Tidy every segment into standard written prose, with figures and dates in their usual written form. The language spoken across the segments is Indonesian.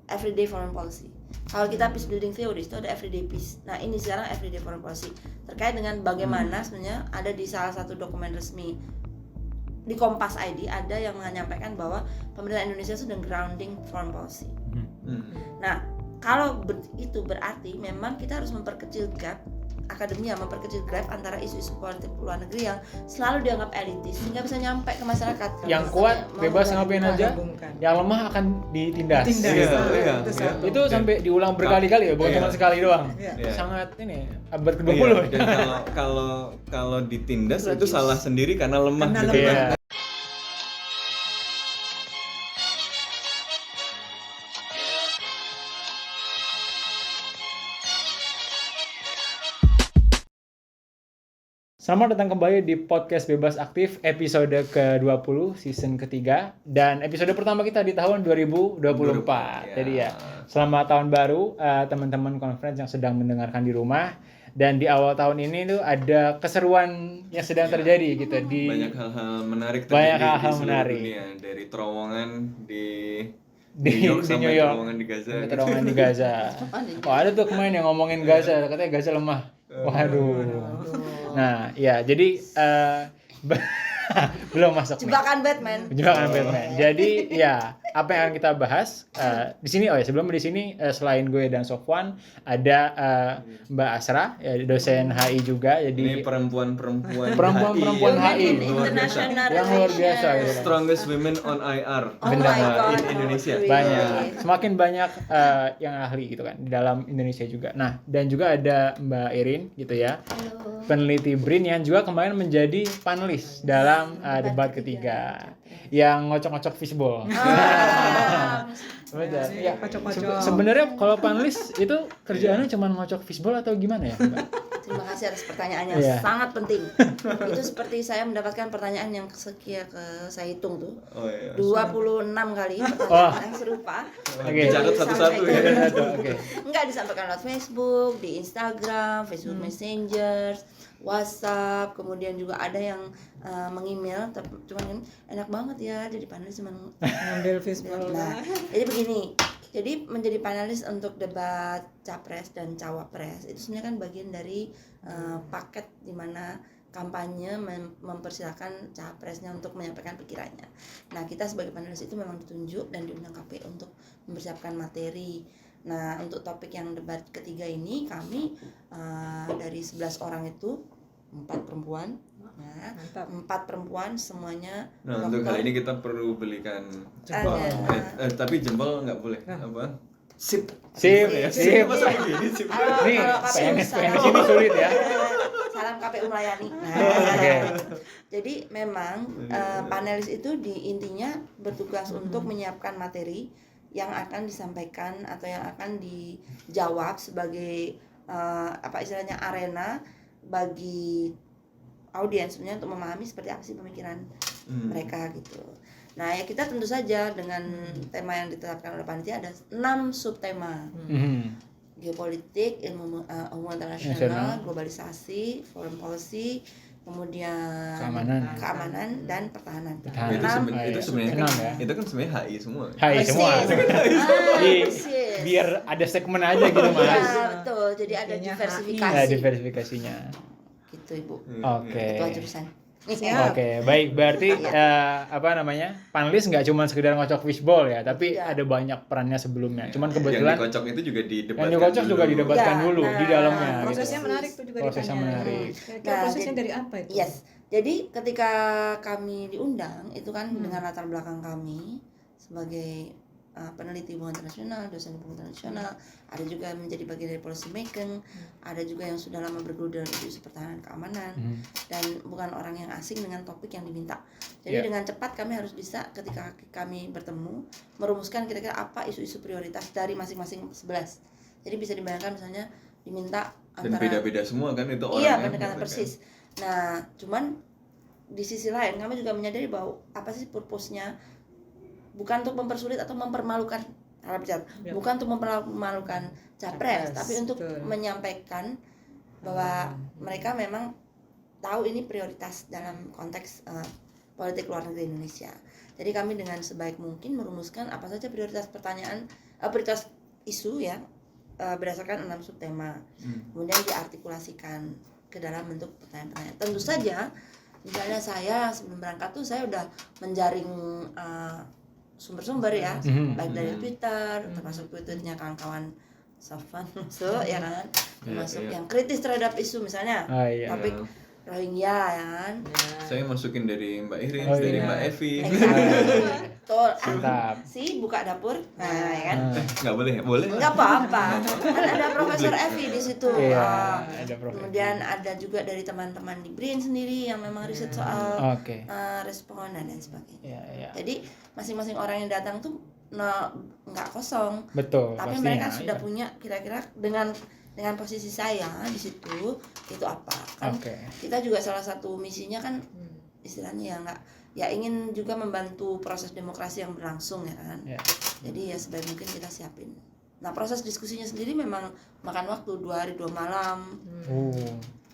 everyday foreign policy. Kalau kita peace building theory itu ada everyday peace. Nah ini sekarang everyday foreign policy terkait dengan bagaimana sebenarnya ada di salah satu dokumen resmi di Kompas ID ada yang menyampaikan bahwa pemerintah Indonesia sudah grounding foreign policy. Nah kalau itu berarti memang kita harus memperkecil gap akademia, memperkecil gap antara isu-isu politik luar negeri yang selalu dianggap elitis sehingga bisa nyampe ke masyarakat. Yang kuat bebas ngapain aja, yang lemah akan ditindas. Iya. Itu sampai diulang berkali-kali ya, bukan cuma sekali doang. Sangat ini abad ke-20. Dan kalau ditindas itu salah sendiri karena lemah. Iya. Selamat datang kembali di Podcast Bebas Aktif episode ke-20 season ketiga dan episode pertama kita di tahun 2024. Jadi ya, selamat tahun baru teman-teman conference yang sedang mendengarkan di rumah. Dan di awal tahun ini tuh ada keseruan yang sedang terjadi gitu di banyak hal-hal menarik terjadi di seluruh dunia, dari terowongan di New York sampai terowongan di Gaza. Terowongan di Gaza. Oh, ada tuh kemarin yang ngomongin Gaza, katanya Gaza lemah. Waduh. Nah, ya jadi belum masuk. Jebakan Batman. Jadi ya apa yang akan kita bahas di sini? Sebelum di sini selain gue dan Sofwan ada Mbak Asra, ya, dosen HI juga. Jadi ini perempuan HI yang luar biasa. Gitu. Strongest women on IR. In Indonesia. Banyak, semakin banyak yang ahli gitu kan di dalam Indonesia juga. Nah, dan juga ada Mbak Irin gitu ya. Halo. Peneliti BRIN yang juga kemarin menjadi panelis dalam debat ketiga yang ngocok-ngocok fishbowl. Betul. Ya, sebenarnya kalau panelis itu kerjaannya cuma ngocok fishbowl atau gimana ya, Mbak? Terima kasih atas pertanyaannya, sangat penting. Itu seperti saya mendapatkan pertanyaan yang saya hitung tuh. 26 kali pertanyaan yang serupa. Dicatat satu-satu ya. Enggak disampaikan lewat Facebook, di Instagram, Facebook Messenger, WhatsApp, kemudian juga ada yang meng-email, cuman enak banget ya jadi panelis cuma ngambil fishbowl. Nah, jadi begini. Jadi menjadi panelis untuk debat capres dan cawapres itu sebenarnya kan bagian dari paket di mana kampanye mempersilahkan capresnya untuk menyampaikan pikirannya. Nah, kita sebagai panelis itu memang ditunjuk dan diundang KPU untuk mempersiapkan materi. Nah, untuk topik yang debat ketiga ini kami dari 11 orang itu 4 perempuan. Nah, 4 perempuan semuanya. Nah, untuk kali ini kita perlu belikan jempol. Tapi jempol nggak boleh. Apa? Sip. Masa begini sip. Nih, PNS ini sulit ya. Salam KPU melayani. Jadi memang panelis itu intinya bertugas untuk menyiapkan materi yang akan disampaikan atau yang akan dijawab sebagai istilahnya arena bagi audiens sebenarnya untuk memahami seperti apa sih pemikiran mereka gitu. Nah, ya kita tentu saja dengan tema yang ditetapkan oleh panitia ada 6 subtema. Geopolitik, ilmu internasional, globalisasi, foreign policy, kemudian keamanan dan pertahanan. Itu sebenarnya itu kan sebenarnya HI semua. HI semua. Biar ada segmen aja gitu, Mas. Ya, betul. Jadi ada diversifikasinya. Gitu, Ibu. Oke. Ketua jurusan. Oke, baik. Berarti panelis nggak cuma sekedar ngocok fishbowl ya, tapi ada banyak perannya sebelumnya. Cuman kebetulan yang dikocok itu juga didebatkan. Yang dikocok juga didebatkan dulu di dalamnya. Prosesnya menarik tuh juga. Prosesnya menarik. Prosesnya dari apa itu? Yes. Jadi ketika kami diundang itu kan dengan latar belakang kami sebagai peneliti hubungan internasional, dosen hubungan internasional, ada juga yang menjadi bagian dari policy making, ada juga yang sudah lama bergelut dalam isu pertahanan keamanan, dan bukan orang yang asing dengan topik yang diminta. Jadi dengan cepat kami harus bisa ketika kami bertemu merumuskan kira-kira apa isu-isu prioritas dari masing-masing 11. Jadi bisa dibayangkan misalnya diminta dan beda-beda semua kan itu orang. Iya, pendekatan persis. Nah, cuman di sisi lain kami juga menyadari bahwa apa sih purpose-nya, bukan untuk mempersulit atau mempermalukan bukan untuk mempermalukan capres, tapi untuk menyampaikan bahwa mereka memang tahu ini prioritas dalam konteks politik luar negeri Indonesia. Jadi kami dengan sebaik mungkin merumuskan apa saja prioritas pertanyaan prioritas isu ya berdasarkan 6 subtema. Kemudian diartikulasikan ke dalam bentuk pertanyaan-pertanyaan. Tentu saja misalnya saya sebelum berangkat tuh saya udah menjaring sumber-sumber ya, baik dari Twitter, termasuk tweetnya kawan-kawan Sofwan masuk ya kan, termasuk yang kritis terhadap isu misalnya topik Rohingya ya kan. Saya masukin dari Mbak Irin, dari Mbak Evi. Betul. Mantap. Buka dapur. Nah, ya kan. Nggak boleh ya? Boleh. Nggak apa-apa. Kan ada Profesor Evi di situ. Iya, ada Prof. Kemudian ada juga dari teman-teman di BRIN sendiri yang memang riset soal respon dan lain sebagainya. Jadi masing-masing orang yang datang tuh nggak kosong. Betul. Tapi mereka sudah punya kira-kira dengan posisi saya di situ itu apa kan kita juga salah satu misinya kan istilahnya ya ingin juga membantu proses demokrasi yang berlangsung ya kan. Jadi ya sebaik mungkin kita siapin. Nah proses diskusinya sendiri memang makan waktu 2 hari 2 malam.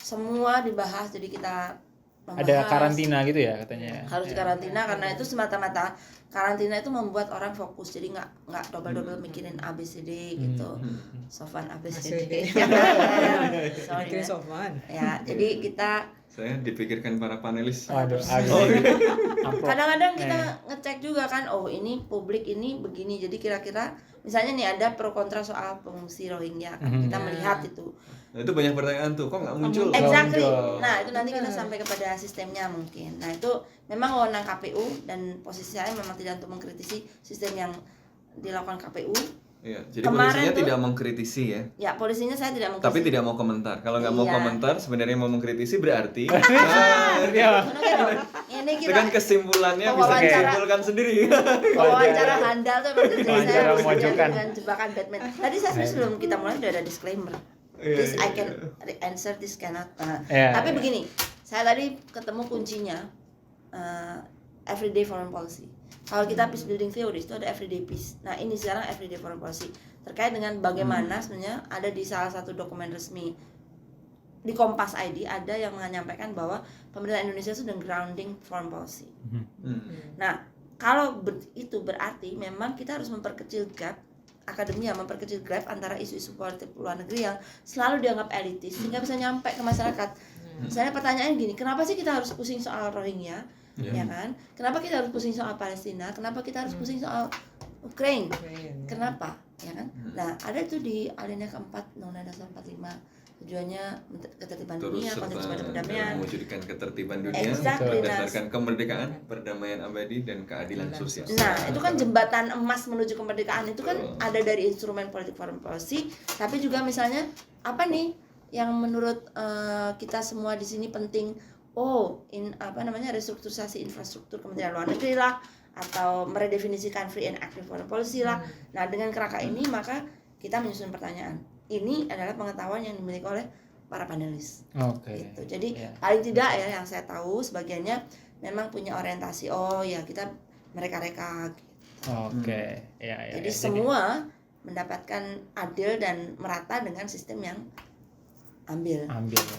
Semua dibahas, jadi kita membahas. Ada karantina gitu ya katanya. Harus karantina karena itu semata-mata karantina itu membuat orang fokus, jadi nggak double mikirin ABCD gitu. Sofwan ABCD. Sorry Sofwan. Ya, jadi kita saya dipikirkan para panelis. Kadang-kadang kita ngecek juga kan, oh ini publik ini begini, jadi kira-kira misalnya nih ada pro kontra soal pengungsi Rohingya kan, kita melihat itu. Nah, itu banyak pertanyaan tuh, kok nggak muncul? Exactly. Nah itu nanti kita sampai kepada sistemnya mungkin. Nah itu memang wewenang KPU dan posisi saya memang tidak untuk mengkritisi sistem yang dilakukan KPU. Iya, jadi polisinya tidak mengkritisi ya? Ya polisinya saya tidak mengkritisi. Tapi tidak mau komentar. Kalau nggak mau komentar, sebenarnya mau mengkritisi berarti. Ini itu kan kesimpulannya bisa disimpulkan sendiri. Wawancara handal tuh saya dengan jebakan Batman. Tadi saya sebelum kita mulai udah ada disclaimer. This I can answer, this cannot. Tapi begini, saya tadi ketemu kuncinya everyday foreign policy. Kalau kita peace building theory itu ada everyday peace. Nah ini sekarang everyday foreign policy terkait dengan bagaimana sebenarnya ada di salah satu dokumen resmi di Kompas ID ada yang menyampaikan bahwa pemerintah Indonesia sudah grounding foreign policy. Nah kalau itu berarti memang kita harus memperkecil gap akademia, memperkecil gap antara isu-isu politik luar negeri yang selalu dianggap elitis sehingga bisa nyampe ke masyarakat. Misalnya pertanyaannya gini, kenapa sih kita harus pusing soal Rohingya? Ya kan? Kenapa kita harus pusing soal Palestina? Kenapa kita harus pusing soal Ukraine? Kenapa? Ya kan? Nah, ada itu di alinea keempat Undang-Undang Dasar 45. Tujuannya ketertiban dunia, konsensus pada perdamaian, mewujudkan ketertiban dunia berdasarkan kemerdekaan, perdamaian abadi dan keadilan sosial. Nah, itu kan jembatan emas menuju kemerdekaan itu kan ada dari instrumen politik foreign policy, tapi juga misalnya apa nih yang menurut kita semua di sini penting? Restrukturisasi infrastruktur Kementerian Luar Negeri lah, atau meredefinisikan free and active foreign policy lah. Nah, dengan kerangka ini maka kita menyusun pertanyaan. Ini adalah pengetahuan yang dimiliki oleh para panelis. Gitu. Jadi paling tidak ya yang saya tahu sebagiannya memang punya orientasi kita mereka-reka. Gitu. Jadi semua mendapatkan adil dan merata dengan sistem yang ambil.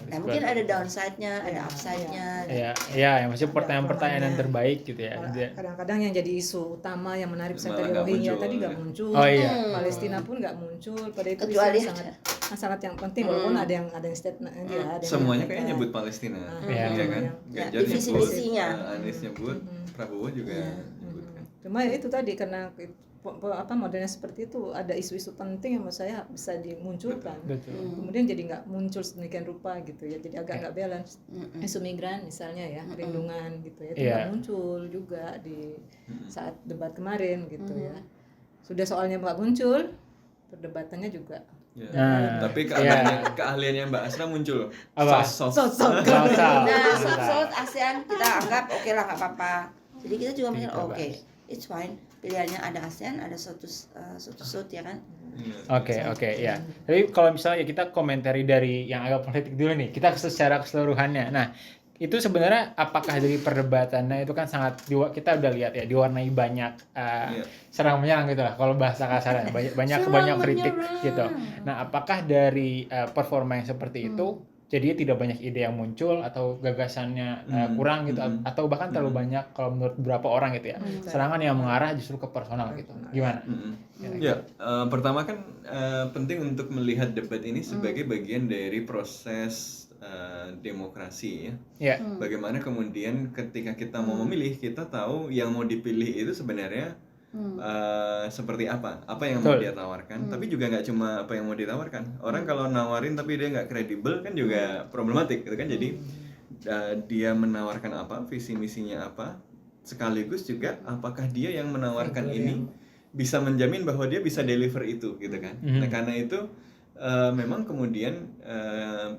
Nah, mungkin ada downside-nya, ada upside-nya. Yang maksudnya pertanyaan-pertanyaan yang terbaik gitu ya. Kadang-kadang yang jadi isu utama yang menarik misalnya tadi Rohingya tadi nggak muncul. Palestina pun nggak muncul. Pada itu isu sangat yang penting walaupun ada yang statement semuanya kayaknya nyebut Palestina. Iya kan? Ganjar nyebut, Anies nyebut, Prabowo juga nyebutkan. Cuma itu tadi karena modelnya seperti itu ada isu-isu penting yang menurut saya bisa dimunculkan. Kemudian jadi nggak muncul sedemikian rupa gitu ya, jadi agak nggak balance. Isu migran misalnya ya, perlindungan gitu ya, itu nggak muncul juga di saat debat kemarin gitu ya. Sudah soalnya nggak muncul, perdebatannya juga. Tapi keahliannya Mbak Asra muncul. Soft ASEAN kita anggap oke lah, nggak apa-apa. Jadi kita juga mikir it's fine. Pilihannya ada ASEAN, ada SOT ya kan? Ya. Tapi kalau misalnya kita komentari dari yang agak politik dulu nih, kita secara keseluruhannya. Nah, itu sebenarnya apakah dari perdebatannya itu kan sangat kita udah lihat ya diwarnai banyak serang menyerang gitu lah kalau bahasa kasarnya, banyak kritik gitu. Nah, apakah dari performa yang seperti itu Jadi tidak banyak ide yang muncul atau gagasannya kurang gitu atau bahkan terlalu banyak kalau menurut beberapa orang gitu ya. Serangan yang mengarah justru ke personal gitu. Gimana? Ya, pertama kan penting untuk melihat debat ini sebagai bagian dari proses demokrasi ya. Bagaimana kemudian ketika kita mau memilih, kita tahu yang mau dipilih itu sebenarnya seperti apa yang mau dia tawarkan. Tapi juga nggak cuma apa yang mau ditawarkan. Orang kalau nawarin tapi dia nggak kredibel kan juga problematik gitu kan. Jadi dia menawarkan apa, visi misinya apa, sekaligus juga apakah dia yang menawarkan ini bisa menjamin bahwa dia bisa deliver itu gitu kan. Nah karena itu memang kemudian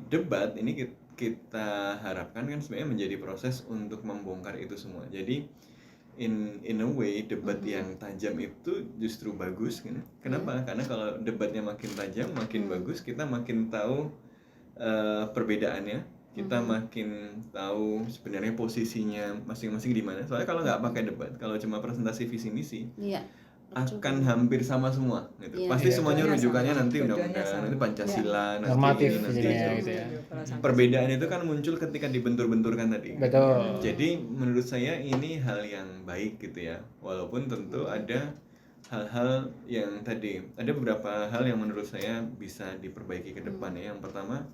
debat ini kita harapkan kan sebenarnya menjadi proses untuk membongkar itu semua. Jadi in a way debat yang tajam itu justru bagus gitu. Kenapa? Karena kalau debatnya makin tajam, makin bagus, kita makin tahu perbedaannya, kita makin tahu sebenarnya posisinya masing-masing di mana. Soalnya kalau nggak pakai debat, kalau cuma presentasi visi misi, akan hampir sama semua gitu. Pasti semuanya rujukannya nanti undang-undang, nanti Pancasila, nanti normatif nanti gitu ya. Perbedaan itu kan muncul ketika dibentur-benturkan tadi. Betul. Jadi menurut saya ini hal yang baik gitu ya. Walaupun tentu ada hal-hal yang tadi, ada beberapa hal yang menurut saya bisa diperbaiki ke depan ya. Yang pertama,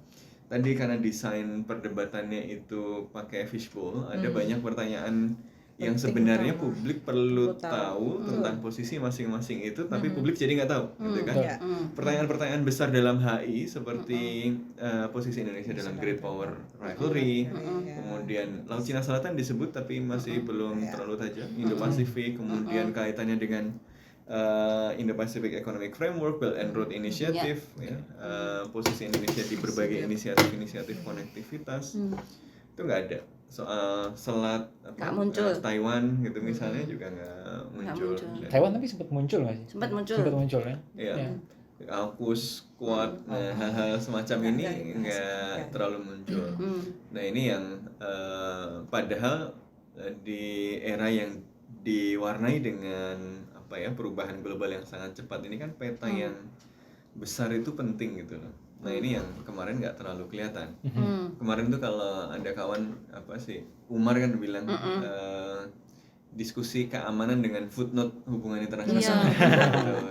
tadi karena desain perdebatannya itu pakai fishbowl, ada banyak pertanyaan yang sebenarnya publik perlu tahu tentang posisi masing-masing itu, tapi publik jadi nggak tahu, gitu kan? Pertanyaan-pertanyaan besar dalam HI seperti posisi Indonesia dalam Great Power Rivalry, kemudian Laut Cina Selatan disebut tapi masih belum terlalu tajam, Indo-Pasifik, kemudian kaitannya dengan Indo-Pacific Economic Framework, Belt and Road Initiative, ya, posisi Indonesia di berbagai inisiatif konektivitas, itu nggak ada. Soal selat Taiwan gitu misalnya juga nggak muncul. Taiwan tapi sempat muncul nggak sih? Sempat muncul ya. Iya. AUKUS, Quad, hal-hal semacam ini nggak terlalu muncul. Nah ini yang padahal di era yang diwarnai dengan apa ya, perubahan global yang sangat cepat ini kan peta yang besar itu penting gitu loh. Nah ini yang kemarin nggak terlalu kelihatan. Kemarin tuh kalau ada kawan apa sih, Umar kan bilang diskusi keamanan dengan footnote hubungan internasional.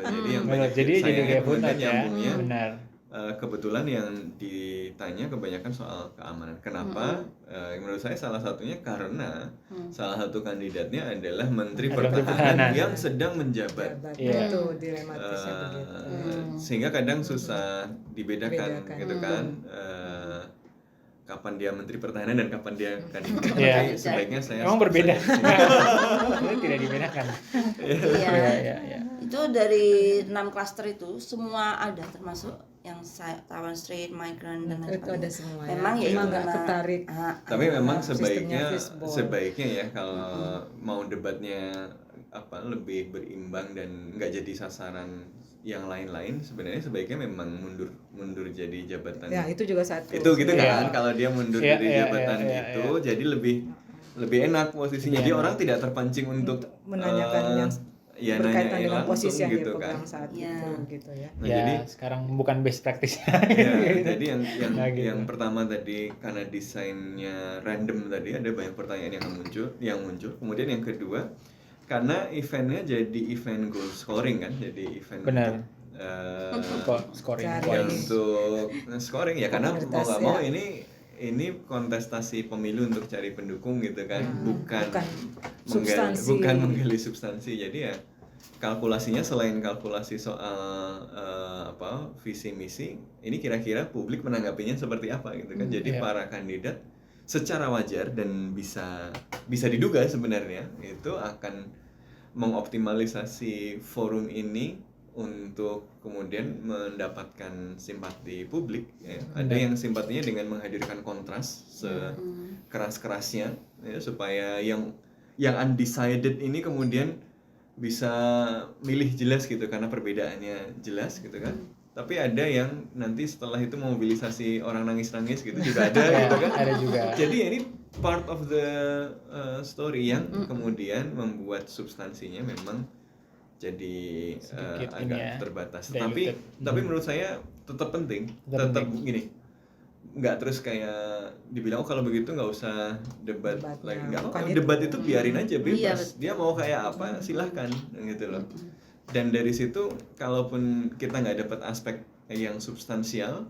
Jadi yang banyak jadi kayak footnote ya. nyambungnya. Benar. Kebetulan yang ditanya kebanyakan soal keamanan. Kenapa? Menurut saya salah satunya karena salah satu kandidatnya adalah Menteri Pertahanan yang sedang menjabat. Itu dilematisnya begitu. Sehingga kadang susah dibedakan gitu kan. Kapan dia Menteri Pertahanan dan kapan dia kandidat. Tapi sebaiknya saya memang berbeda. Tidak dibedakan. Iya. Itu dari 6 klaster itu semua ada, termasuk yang Taiwan Strait, Migrant dan lain sebagainya. Itu ada semua. Memang ya memang nggak tertarik. Tapi memang sebaiknya ya kalau mau debatnya apa lebih berimbang dan nggak jadi sasaran yang lain-lain, sebenarnya sebaiknya memang mundur jadi jabatan. Ya itu juga satu. Itu gitu kan, kalau dia mundur dari jabatan itu, jadi lebih enak posisinya. Jadi orang tidak terpancing untuk menanyakan yang berkaitan dengan posisi yang gitu dipegang kan. saat itu gitu ya. Nah, ya jadi sekarang bukan best practice. Jadi yang pertama tadi karena desainnya random tadi ada banyak pertanyaan yang muncul. Kemudian yang kedua karena eventnya jadi event goal scoring kan, jadi event untuk scoring scoring ya, karena mau nggak mau ini kontestasi pemilu untuk cari pendukung gitu kan, bukan menggali substansi. Jadi ya kalkulasinya selain kalkulasi soal visi misi, ini kira-kira publik menanggapinya seperti apa gitu kan. Jadi para kandidat secara wajar dan bisa diduga sebenarnya itu akan mengoptimalisasi forum ini untuk kemudian mendapatkan simpati publik ya. Ada yang simpatinya dengan menghadirkan kontras sekeras-kerasnya ya, supaya yang undecided ini kemudian bisa milih jelas gitu karena perbedaannya jelas gitu kan. Tapi ada yang nanti setelah itu memobilisasi orang nangis-nangis gitu juga ada gitu kan. Ada juga. Jadi ini part of the story yang kemudian membuat substansinya memang jadi agak terbatas. Tapi menurut saya tetap penting. Tetap gini. nggak terus kayak dibilang kalau begitu nggak usah debat lagi, nggak apa, Bukan debat itu biarin aja Iya, bebas, dia mau kayak apa silahkan gitu loh. Dan dari situ kalaupun kita nggak dapat aspek yang substansial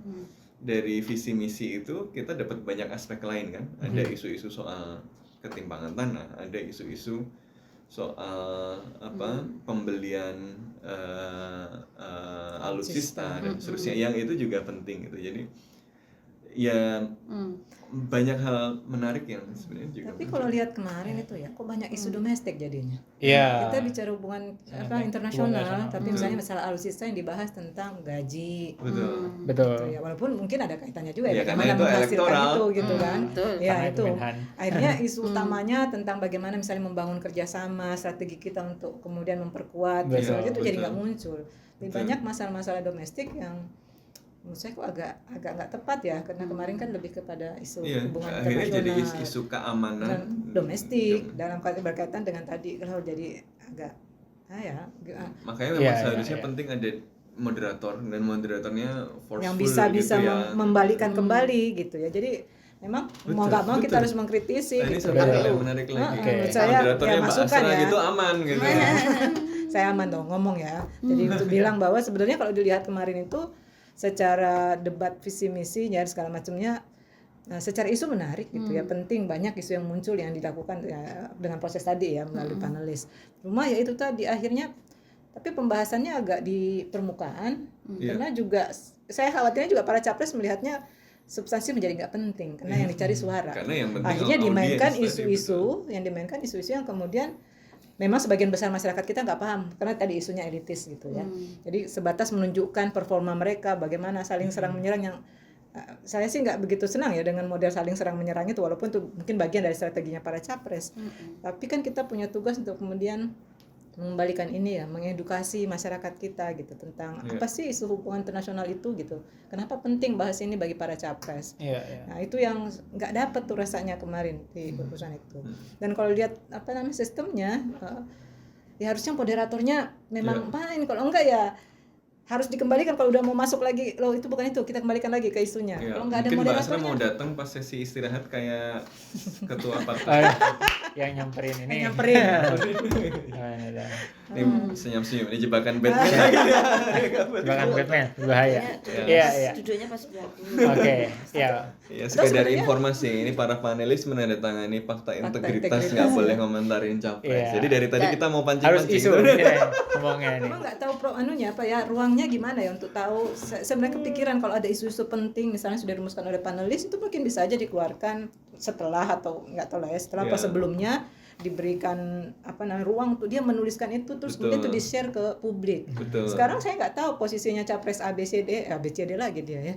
dari visi misi itu, kita dapat banyak aspek lain kan. Ada isu-isu soal ketimpangan tanah, ada isu-isu soal pembelian alutsista dan seterusnya, yang itu juga penting gitu. Jadi ya banyak hal menarik yang sebenarnya juga. Tapi kalau lihat kemarin itu ya, kok banyak isu domestik jadinya. Iya. Kita bicara hubungan internasional, tapi misalnya masalah alutsista yang dibahas tentang gaji. Betul. Gitu ya, walaupun mungkin ada kaitannya juga Ya, ya, karena bagaimana itu menghasilkan elektoral. itu gitu kan. Ya Karena itu. Menhan. Akhirnya isu utamanya tentang bagaimana misalnya membangun kerjasama, strategi kita untuk kemudian memperkuat, Betul, itu jadi betul. nggak muncul. Lebih banyak masalah-masalah domestik yang menurut saya kok agak nggak tepat ya, karena kemarin kan lebih kepada isu hubungan akhirnya jadi internasional isu keamanan dan domestik dalam berkaitan dengan tadi, kalau jadi agak makanya memang Iya, seharusnya iya. penting ada moderator, dan moderatornya forceful yang bisa gitu ya. membalikan kembali gitu ya. Jadi memang mau nggak mau kita harus mengkritisi Nah, ini gitu. satu hal Betul. yang menarik lagi. Menurut saya Moderatornya ya Mbak masukan Asra ya. gitu aman gitu. Saya aman dong ngomong ya. Jadi itu bilang bahwa sebenarnya kalau dilihat kemarin itu secara debat visi misi dan segala macamnya, secara isu menarik gitu ya, penting, banyak isu yang muncul yang dilakukan ya, dengan proses tadi ya melalui panelis. Cuma ya itu tadi akhirnya, tapi pembahasannya agak di permukaan karena juga saya khawatirnya juga para capres melihatnya substansi menjadi nggak penting karena yang dicari suara. Karena yang penting Akhirnya dimainkan audiens tadi, isu-isu yang kemudian memang sebagian besar masyarakat kita nggak paham karena tadi isunya elitis gitu ya. Jadi sebatas menunjukkan performa mereka, bagaimana saling serang menyerang, yang saya sih nggak begitu senang ya dengan model saling serang menyerang itu, walaupun itu mungkin bagian dari strateginya para capres. Tapi kan kita punya tugas untuk kemudian mengembalikan ini ya, mengedukasi masyarakat kita gitu tentang apa sih isu hubungan internasional itu gitu. Kenapa penting bahas ini bagi para capres. Nah, itu yang nggak dapat tuh rasanya kemarin di urusan itu. Dan kalau lihat sistemnya, ya harusnya moderatornya memang main, kalau enggak ya harus dikembalikan. Kalau udah mau masuk lagi, loh itu bukan itu, kita kembalikan lagi ke isunya. Kalau nggak ada mungkin Mbak Asra moderatornya, mau datang pas sesi istirahat kayak ketua partai. Yang nyamperin ini. Ini senyum-senyum, ini jebakan Batman. Jebakan Batman, berbahaya. Iya. Duduknya pas belakang. Oke, ya. Ya sekedar informasi, ini para panelis menandatangani fakta integritas, nggak boleh ngomentarin capres. Iya. Jadi dari tadi kita mau Harus pancing-pancing. isu ya, ngomongnya nih. emang nggak tahu ruangnya gimana ya untuk tahu. Sebenarnya kepikiran kalau ada isu-isu penting misalnya sudah dirumuskan oleh panelis, itu mungkin bisa aja dikeluarkan setelah, atau nggak tahu lah ya, setelah atau sebelumnya diberikan ruang untuk dia menuliskan itu, terus kemudian itu di-share ke publik. Betul. Sekarang saya nggak tahu posisinya capres ABCD lagi dia ya.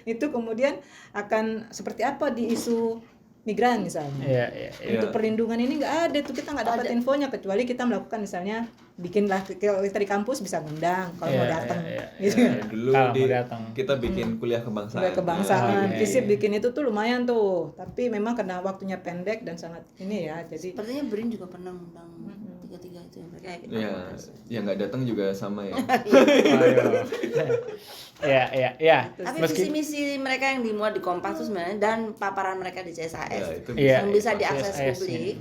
Itu kemudian akan seperti apa di isu migran misalnya. Untuk perlindungan ini nggak ada tuh, kita nggak dapat infonya, kecuali kita melakukan misalnya bikinlah kita di kampus bisa ngundang kalau mau datang gitu. Dulu kita bikin kuliah kebangsaan. FISIP bikin itu tuh lumayan tuh, tapi memang karena waktunya pendek dan sangat ini ya, jadi Sepertinya BRIN juga pernah undang tiga-tiga itu yang mereka yang nggak datang juga sama ya. Ya. Tapi visi misi mereka yang dimuat di Kompas itu sebenarnya, dan paparan mereka di CSAS itu yang bisa diakses publik.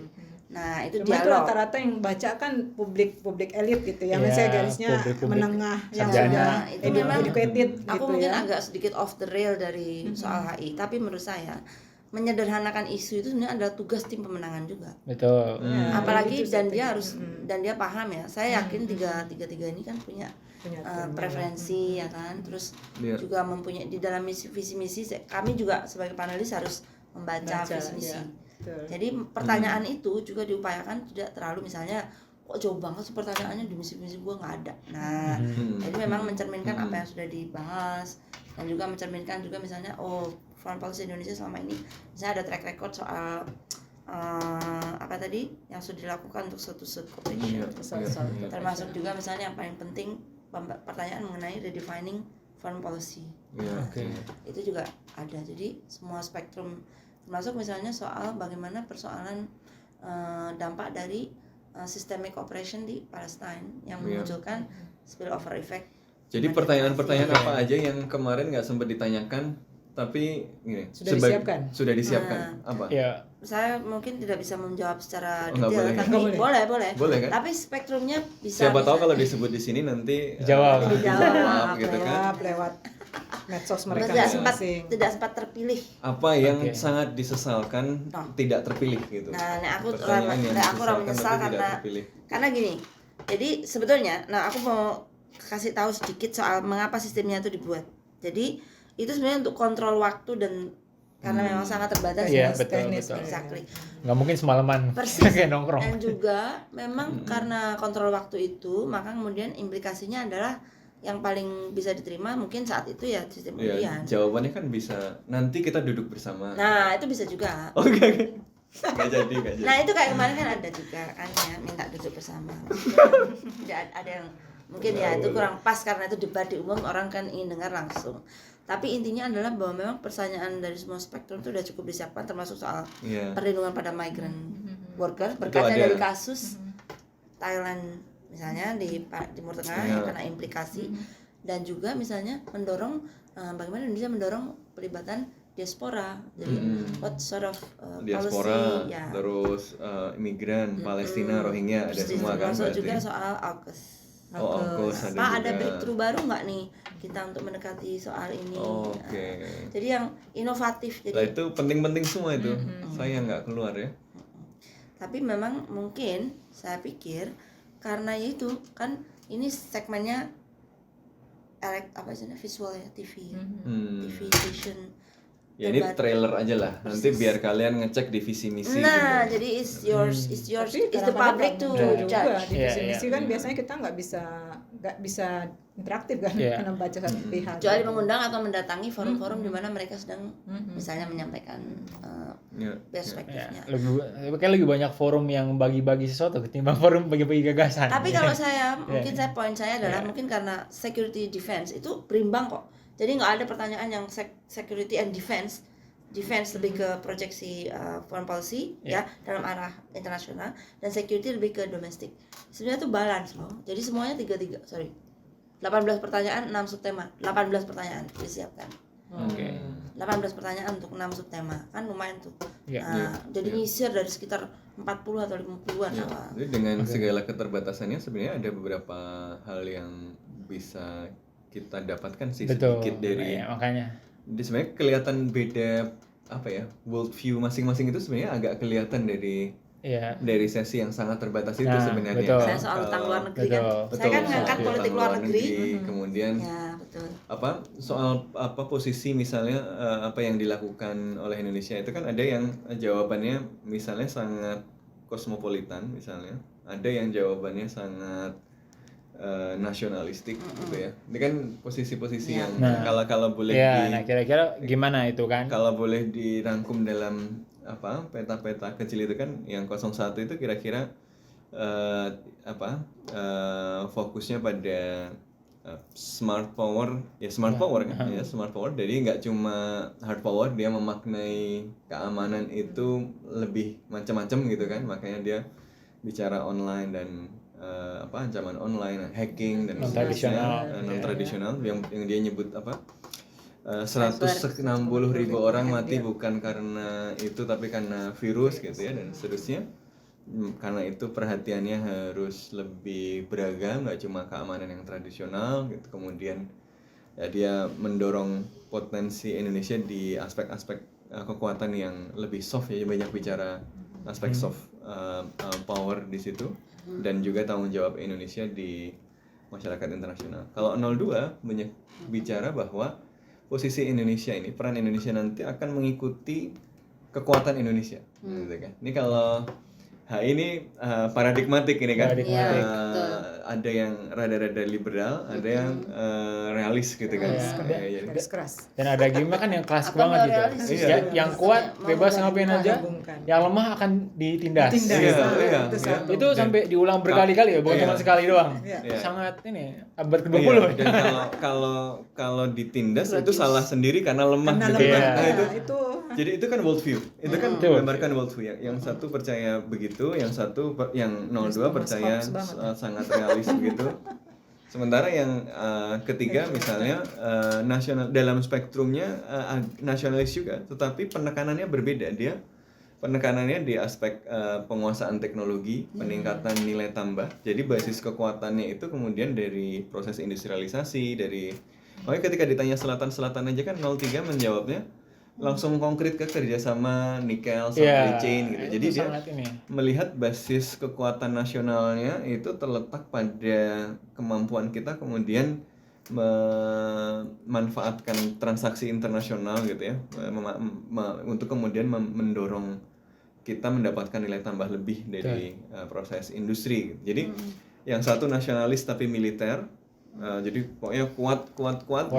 Nah, itu cuma itu dialog. rata-rata yang baca kan publik elit gitu ya, saya garisnya publik menengah yang sarjana. sudah Itu memang educated aku gitu mungkin ya. agak sedikit off the rail dari soal HI, tapi menurut saya menyederhanakan isu itu sebenarnya adalah tugas tim pemenangan juga. Betul. Apalagi dan dia harus dan dia paham ya. Saya yakin tiga ini kan punya preferensi ya kan, terus juga mempunyai di dalam visi misi. Kami juga sebagai panelis harus membaca visi misi. Jadi pertanyaan itu juga diupayakan tidak terlalu misalnya kok jauh banget sih pertanyaannya, di misi-misi gue nggak ada. Nah, jadi memang mencerminkan apa yang sudah dibahas, dan juga mencerminkan juga misalnya foreign policy Indonesia selama ini misalnya ada track record soal apa tadi yang sudah dilakukan untuk suatu cooperation. Termasuk juga misalnya yang paling penting pertanyaan mengenai redefining foreign policy. Itu juga ada. Jadi semua spektrum, termasuk misalnya soal bagaimana persoalan dampak dari systemic operation di Palestine yang memunculkan spillover effect. Jadi pertanyaan-pertanyaan apa aja yang kemarin nggak sempat ditanyakan tapi gini, Sudah disiapkan. Apa? Ya. Saya mungkin tidak bisa menjawab secara Nggak detail, boleh. tapi Nggak boleh. boleh. Boleh kan? Tapi spektrumnya bisa. Siapa tahu kalau disebut di sini nanti Jawab. Dijawab, gitu kan. lewat medsos mereka tidak sempat terpilih. Apa yang sangat disesalkan tidak terpilih gitu. Nah, aku Pertanyaan yang orang disesalkan menyesal tapi tidak karena terpilih. gini. Jadi sebetulnya, aku mau kasih tahu sedikit soal mengapa sistemnya itu dibuat. Jadi itu sebenarnya untuk kontrol waktu dan karena memang sangat terbatas Iya, ya, betul. exactly. Nggak mungkin semalaman Persis. kayak nongkrong. Dan juga memang karena kontrol waktu itu, maka kemudian implikasinya adalah yang paling bisa diterima mungkin saat itu ya sistem undian. Jawabannya kan bisa nanti kita duduk bersama. Nah, itu bisa juga. Oke. Gak jadi. Nah, itu kayak kemarin kan ada juga kan ya minta duduk bersama. Tidak ada yang mungkin ya itu kurang pas karena itu debat di umum, orang kan ingin dengar langsung. Tapi intinya adalah bahwa memang pertanyaan dari semua spektrum itu sudah cukup disiapkan, termasuk soal perlindungan pada migrant worker berkaca dari kasus Thailand misalnya di Timur Tengah yang kena implikasi, dan juga misalnya mendorong bagaimana Indonesia mendorong pelibatan diaspora. Jadi what sort of diaspora, policy ya. terus imigran Palestina, Rohingya, ada semua kan. Termasuk juga soal AUKUS. AUKUS ada breakthrough baru nggak nih kita untuk mendekati soal ini? Oke. Jadi yang inovatif. Nah, itu penting-penting semua itu. Saya nggak keluar ya. Tapi memang mungkin saya pikir karena itu kan ini segmennya visual ya, TV vision. Ya ini trailer aja lah. Nanti biar kalian ngecek di visi misi. Nah, gitu. jadi is yours, Tapi is the public to judge. Di visi misi kan biasanya kita nggak bisa interaktif kan karena baca satu pihak. Kecuali mengundang atau mendatangi forum-forum di mana mereka sedang misalnya menyampaikan perspektifnya. Lebih banyak forum yang bagi-bagi sesuatu ketimbang forum bagi-bagi gagasan. Tapi kalau saya poin saya adalah mungkin karena security defense itu berimbang kok. Jadi nggak ada pertanyaan yang security and defense lebih ke proyeksi foreign policy ya dalam arah internasional, dan security lebih ke domestik. Sebenarnya itu balance loh. Jadi semuanya 18 pertanyaan 6 subtema. 18 pertanyaan disiapkan. 18 pertanyaan untuk 6 subtema. Kan lumayan tuh. Jadi nyisir dari sekitar 40 atau 50-an awal. Jadi dengan segala keterbatasannya sebenarnya ada beberapa hal yang bisa kita dapatkan sih. Betul, sedikit dari makanya sebenarnya kelihatan beda world view masing-masing itu sebenarnya agak kelihatan dari sesi yang sangat terbatas itu sebenarnya. Betul. Saya soal utang luar negeri kan. Saya kan ngangkat politik luar negeri. Kemudian soal posisi misalnya apa yang dilakukan oleh Indonesia itu kan ada yang jawabannya misalnya sangat kosmopolitan misalnya, ada yang jawabannya sangat nasionalistik gitu ya. Ini kan posisi-posisi yang kalau boleh kira-kira gimana itu kan? Kalau boleh dirangkum dalam peta-peta kecil itu kan yang 01 itu kira-kira fokusnya pada smart power kan ya, smart power. Jadi nggak cuma hard power, dia memaknai keamanan itu lebih macam-macam gitu kan, makanya dia bicara online dan ancaman online, hacking dan non tradisional yang dia nyebut 160.000 orang mati bukan karena itu tapi karena virus gitu ya, dan seterusnya. Karena itu perhatiannya harus lebih beragam, nggak cuma keamanan yang tradisional gitu. Kemudian ya dia mendorong potensi Indonesia di aspek-aspek kekuatan yang lebih soft ya, banyak bicara aspek soft power di situ, dan juga tanggung jawab Indonesia di masyarakat internasional. Kalau 02 banyak bicara bahwa posisi Indonesia ini, peran Indonesia nanti akan mengikuti kekuatan Indonesia, gitu kan. Ini kalau ini paradigmatik ini kan. Ada yang rada-rada liberal, ada yang realis gitu kan. Garis keras. Dan ada game kan yang klasik banget gitu. Yang kuat bebas ngapain aja, yang lemah akan ditindas. Itu sampai diulang berkali-kali ya, bukan cuma sekali doang. Sangat ini abad ke-20. Dan kalau ditindas itu salah sendiri karena lemah gitu kan. Nah, itu jadi itu kan world view. Itu kan menggambarkan world view. Yang satu percaya begitu, yang 02 percaya sangat realis begitu. Sementara yang ketiga misalnya nasional dalam spektrumnya nasionalis juga, tetapi penekanannya berbeda. Dia penekanannya di aspek penguasaan teknologi, peningkatan nilai tambah. Jadi basis kekuatannya itu kemudian dari proses industrialisasi, makanya ketika ditanya selatan aja kan 03 menjawabnya langsung konkret ke kerjasama nikel, supply chain gitu. Jadi dia melihat basis kekuatan nasionalnya itu terletak pada kemampuan kita kemudian memanfaatkan transaksi internasional gitu ya, untuk kemudian mendorong kita mendapatkan nilai tambah lebih dari proses industri. Jadi yang satu nasionalis tapi militer. Jadi pokoknya kuat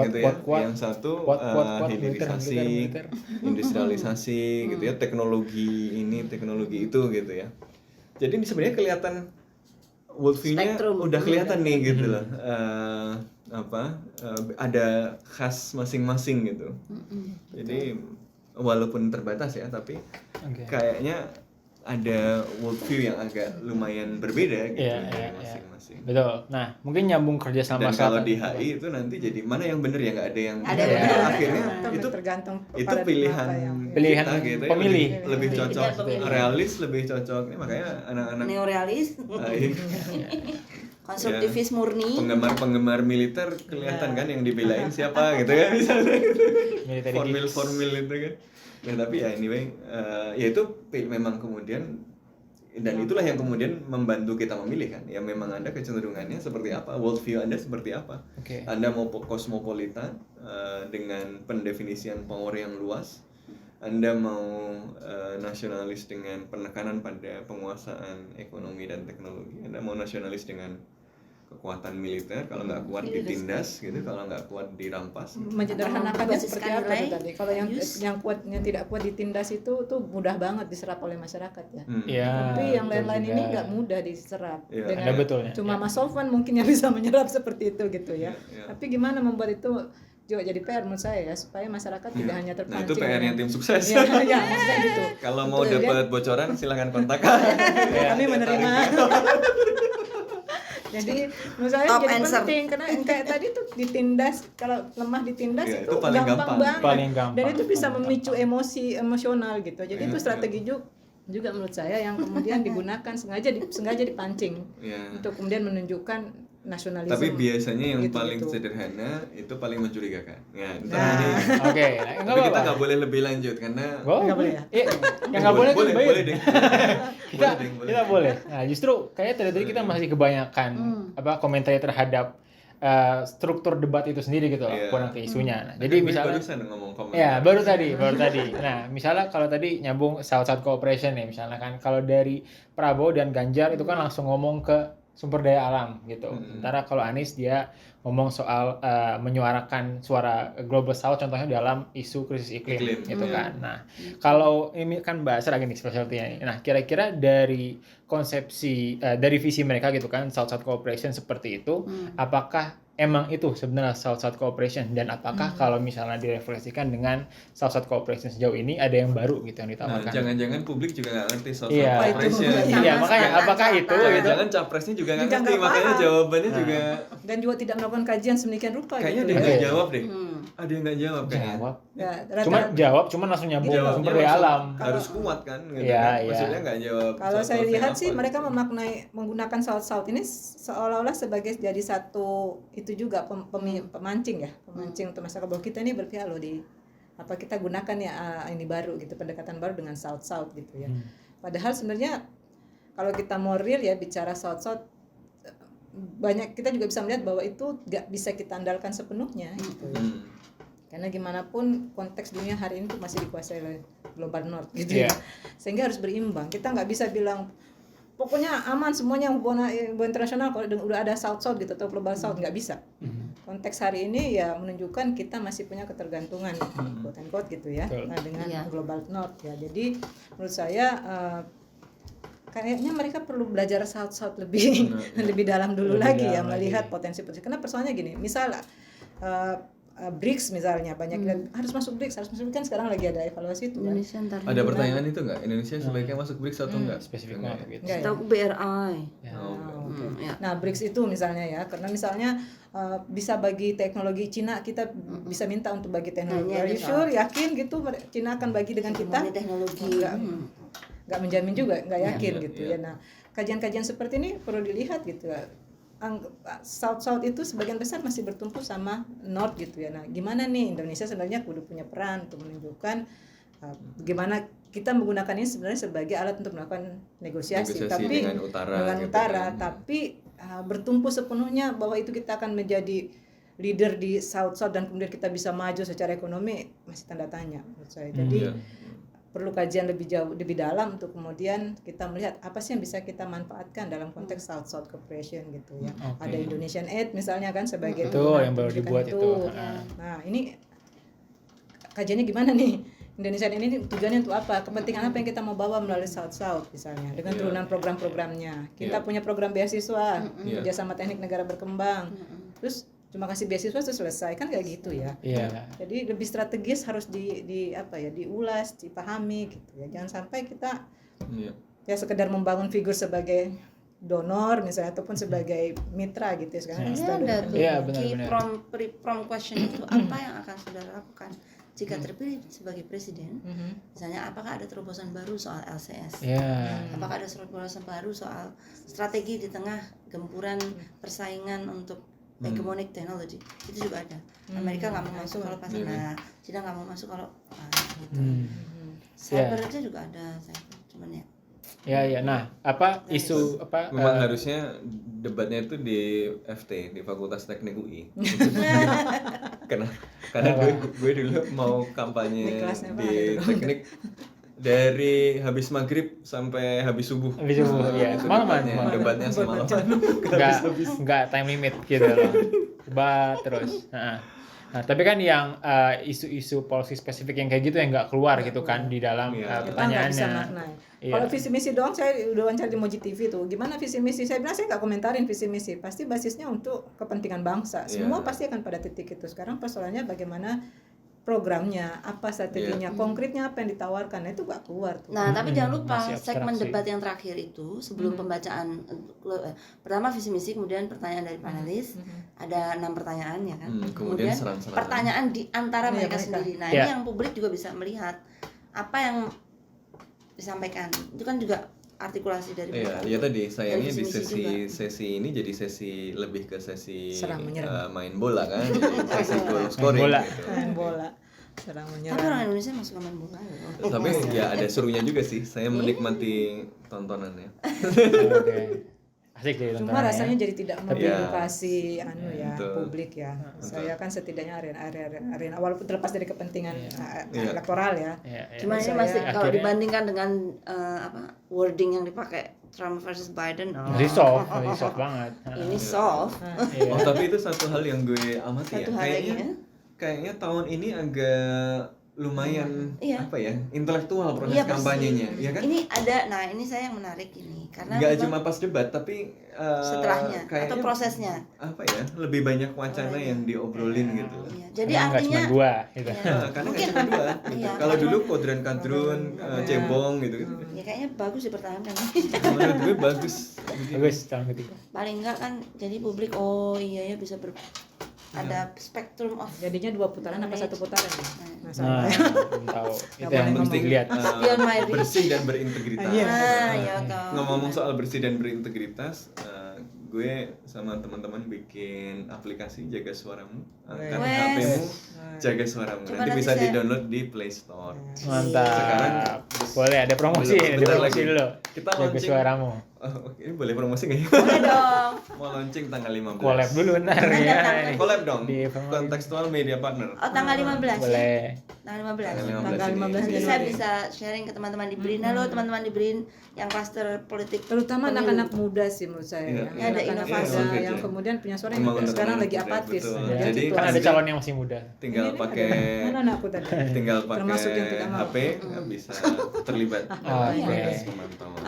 gitu ya. Yang satu hilirisasi, industrialisasi gitu ya, teknologi ini, teknologi itu gitu ya. Jadi ini sebenarnya kelihatan worldview-nya udah kelihatan nih gitu loh. Ada khas masing-masing gitu. Jadi walaupun terbatas ya, tapi kayaknya ada worldview yang agak lumayan berbeda gitu masing-masing. Betul. Nah, mungkin nyambung kerja sama dan kalau di HI itu nanti jadi mana yang benar ya, nggak ada yang ada akhirnya itu tergantung itu pilihan kita gitu pemilih ya, lebih cocok realis, lebih cocok ini makanya anak-anak neorealis konstruktivis murni, penggemar militer kelihatan kan yang dibelain siapa gitu kan misalnya formil itu kan. Nah tapi ya anyway, ya itu memang kemudian, dan itulah yang kemudian membantu kita memilih kan. Ya memang Anda kecenderungannya seperti apa, worldview Anda seperti apa. Anda mau kosmopolitan dengan pendefinisian power yang luas, Anda mau nasionalis dengan penekanan pada penguasaan ekonomi dan teknologi, Anda mau nasionalis dengan kekuatan militer, kalau nggak kuat ditindas gitu, kalau nggak kuat dirampas. Menyederhanakannya seperti apa tadi? Kalau yang kuatnya tidak kuat ditindas itu tuh mudah banget diserap oleh masyarakat ya. Tapi yang lain-lain ini nggak mudah diserap. Dengan cuma Mas Sofwan mungkin yang bisa menyerap seperti itu gitu ya. Tapi gimana membuat itu juga jadi PR menurut saya ya, supaya masyarakat tidak hanya terpancing. Nah itu PR-nya tim sukses. Ya, gitu. Kalau mau dapat bocoran silahkan kontak. Kami menerima. Jadi menurut saya Top jadi answer. penting karena kayak tadi tuh ditindas, kalau lemah ditindas Ya, itu paling gampang banget. Paling gampang. Dan itu bisa memicu emosional gitu. Jadi itu strategi juga menurut saya yang kemudian digunakan sengaja dipancing untuk kemudian menunjukkan nasionalisme. Tapi biasanya yang gitu, paling sederhana itu paling mencurigakan. Ya, nggak tapi kita nggak boleh lebih lanjut karena nggak boleh ya. Yang nggak boleh boleh deh. kita boleh. Nah justru kayak tadi kita masih kebanyakan komentar terhadap struktur debat itu sendiri gitu loh, kurang ke isunya. Nah, jadi misalnya baru tadi. Nah, misalnya kalau tadi nyambung South Cooperation nih misalnya kan, kalau dari Prabowo dan Ganjar itu kan langsung ngomong ke sumber daya alam gitu. Sementara kalau Anies dia ngomong soal menyuarakan suara Global South contohnya dalam isu krisis iklim gitu kan. Nah, kalau ini kan bahasa lagi nih specialty-nya ini. Nah, kira-kira dari konsepsi dari visi mereka gitu kan South Cooperation seperti itu, apakah emang itu sebenarnya South Cooperation, dan apakah kalau misalnya direfleksikan dengan South Cooperation sejauh ini ada yang baru gitu yang ditawarkan? Nah, jangan-jangan publik juga nggak ngerti South Cooperation. Iya, makanya apakah itu? Jangan capresnya juga nggak ngerti, makanya jawabannya juga. Dan juga tidak melakukan kajian sedemikian rupa. Kayaknya gitu, ada yang nggak jawab deh. Ada yang nggak jawab kayaknya. Cuma langsung nyambung sumber daya alam. Harus kuat kan? Gitu kan? Maksudnya nggak jawab. Kalau saya lihat sih mereka menggunakan South ini seolah-olah sebagai jadi satu itu juga pemancing untuk masyarakat bahwa kita ini berpihak loh di apa kita gunakan ya ini baru gitu, pendekatan baru dengan South gitu ya. Padahal sebenarnya kalau kita mau real ya bicara South banyak kita juga bisa melihat bahwa itu nggak bisa kita andalkan sepenuhnya gitu ya. Karena gimana pun konteks dunia hari ini tuh masih dikuasai oleh Global North gitu ya. Sehingga harus berimbang. Kita nggak bisa bilang pokoknya aman semuanya hubungan internasional kalau udah ada South gitu atau Global South, nggak bisa. Konteks hari ini ya menunjukkan kita masih punya ketergantungan quote unquote gitu ya dengan Global North ya. Jadi menurut saya kayaknya mereka perlu belajar South lebih dalam dulu lagi ya, melihat potensi. Karena persoalannya gini, misal BRICS misalnya banyak harus masuk BRICS kan sekarang lagi ada evaluasi itu kan. Indonesia ntar Ada pertanyaan itu nggak? Indonesia sebaiknya masuk BRICS atau enggak? Spesifik banget gitu. Enggak ya? Tahu BRI. Okay. Nah BRICS itu misalnya ya, karena misalnya bisa bagi teknologi Cina, kita bisa minta untuk bagi teknologi. Are you sure, yakin gitu Cina akan bagi dengan kita? Teknologi. Nggak menjamin juga, nggak yakin gitu ya. Nah kajian-kajian seperti ini perlu dilihat gitu ya. South itu sebagian besar masih bertumpu sama North gitu ya. Nah, gimana nih Indonesia sebenarnya kudu punya peran untuk menunjukkan bagaimana kita menggunakan ini sebenarnya sebagai alat untuk melakukan negosiasi tapi dengan utara, tapi bertumpu sepenuhnya bahwa itu kita akan menjadi leader di South dan kemudian kita bisa maju secara ekonomi, masih tanda tanya menurut saya. Jadi perlu kajian lebih jauh, lebih dalam untuk kemudian kita melihat apa sih yang bisa kita manfaatkan dalam konteks South Cooperation gitu ya. Ada Indonesian Aid misalnya kan sebagai itu yang baru dibuat itu. Nah ini kajiannya gimana nih? Indonesian ini tujuannya untuk apa? Kepentingan apa yang kita mau bawa melalui South misalnya dengan turunan program-programnya. Kita punya program beasiswa, kerjasama teknik negara berkembang. Terus cuma kasih beasiswa terus selesai kan kayak gitu ya. Jadi lebih strategis harus diulas, dipahami gitu ya. Jangan sampai kita ya sekedar membangun figur sebagai donor misalnya ataupun sebagai mitra gitu ya sekarang. Key prompt question itu apa yang akan saudara lakukan jika terpilih sebagai presiden? Misalnya apakah ada terobosan baru soal LCS? Apakah ada terobosan baru soal strategi di tengah gempuran persaingan untuk hegemonic technology? Itu juga ada. Amerika nggak mau masuk kalau pasar, Cina nggak mau masuk kalau gitu. Cyber aja juga ada, cuman ya. Nah, isu memang harusnya debatnya itu di FT, di Fakultas Teknik UI. Karena gue dulu mau kampanye di teknik dari habis maghrib sampai habis subuh. Ya. Malam. Debatnya semalam. Enggak time limit gitu loh. Debat terus. Nah, tapi kan yang isu-isu policy spesifik yang kayak gitu yang nggak keluar gitu kan di dalam pertanyaannya. Kalau visi misi doang, saya udah wawancara di Moji TV tuh. Gimana visi misi? Saya bilang saya nggak komentarin visi misi. Pasti basisnya untuk kepentingan bangsa. Semua pasti akan pada titik itu. Sekarang persoalannya bagaimana programnya, apa strateginya, konkretnya apa yang ditawarkan, itu gak keluar tuh. Nah, tapi jangan lupa segmen debat yang terakhir itu sebelum pembacaan pertama visi misi, kemudian pertanyaan dari panelis, ada 6 pertanyaan ya kan. Kemudian pertanyaan di antara mereka sendiri. Nah, ini yang publik juga bisa melihat apa yang disampaikan. Itu kan juga artikulasi dari mereka. Iya tadi sayangnya di sesi ini jadi sesi lebih ke sesi main bola kan, sesi goal scoring gitu. Main bola. Serang menyerang. Tapi orang Indonesia masuk ke main bola. Tapi ya ada serunya juga sih. Saya menikmati tontonannya. Asik deh tontonannya. Cuma rasanya jadi tidak mengedukasi publik ya. Saya kan setidaknya area walaupun terlepas dari kepentingan elektoral ya. Cuma ini masih kalau dibandingkan dengan wording yang dipakai Trump versus Biden, soft banget. Ini soft. Tapi itu satu hal yang gue amati kayaknya tahun ini agak lumayan intelektual proses kampanyenya, ya kan? Ini ada, ini saya yang menarik ini karena nggak cuma pas debat tapi setelahnya atau prosesnya. Lebih banyak wacana yang diobrolin gitu. Jadi artinya gitu. Karena nggak cuma dua. Gitu. Kalau dulu kodran-kadrun, cebong gitu. Ya kayaknya bagus dipertahankan. Menurut gue bagus. Bagus tahun ketiga. Paling enggak kan jadi publik bisa ada spektrum of jadinya 2 putaran apa 1 putaran ya? Tahu. Itu yang penting lihat. Bersih dan berintegritas. Ngomong soal bersih dan berintegritas, gue sama teman-teman bikin aplikasi Jaga Suaramu, angkat HP-mu, Jaga Suaramu. Nanti bisa di-download di Play Store. Mantap. Sekarang boleh ada promosi, dulu. Kita Jaga Suaramu. Ini boleh promosi nggak ya? Boleh dong. Mau launching tanggal 15. Collab dulu ntar ya. Collab dong. Contextual Media Partner. Tanggal 15. Boleh. Tanggal 15. Jadi saya bisa sharing ke teman-teman di BRIN. Halo teman-teman di BRIN yang cluster politik. Terutama anak-anak muda sih menurut saya. Ada inovasi yang kemudian punya suara yang sekarang lagi apatis. Jadi kan ada calon yang masih muda. Tinggal pakai anakku tadi. Tinggal pakai HP bisa terlibat proses pemantauan.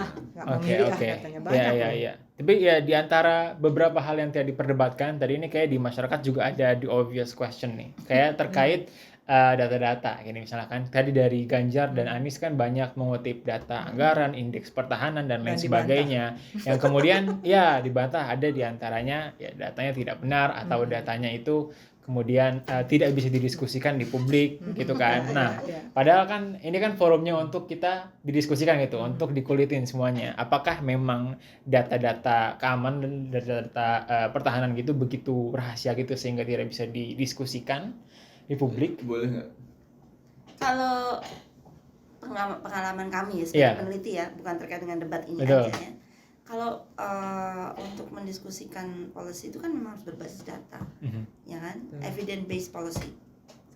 Oke. Ya. Tapi ya di antara beberapa hal yang tadi diperdebatkan tadi ini kayak di masyarakat juga ada the obvious question nih, kayak terkait data-data gini, misalkan tadi dari Ganjar dan Anies kan banyak mengutip data anggaran, indeks pertahanan dan lain sebagainya yang kemudian ya dibantah, ada di antaranya ya datanya tidak benar atau datanya itu kemudian tidak bisa didiskusikan di publik gitu kan. Nah, padahal kan ini kan forumnya untuk kita didiskusikan gitu, untuk dikulitin semuanya. Apakah memang data-data keamanan dan data-data pertahanan gitu begitu rahasia gitu sehingga tidak bisa didiskusikan di publik? Boleh nggak? Kalau pengalaman kami ya sebagai peneliti ya, bukan terkait dengan debat ini aja ya. Kalau untuk mendiskusikan policy itu kan memang harus berbasis data, ya kan? Evidence based policy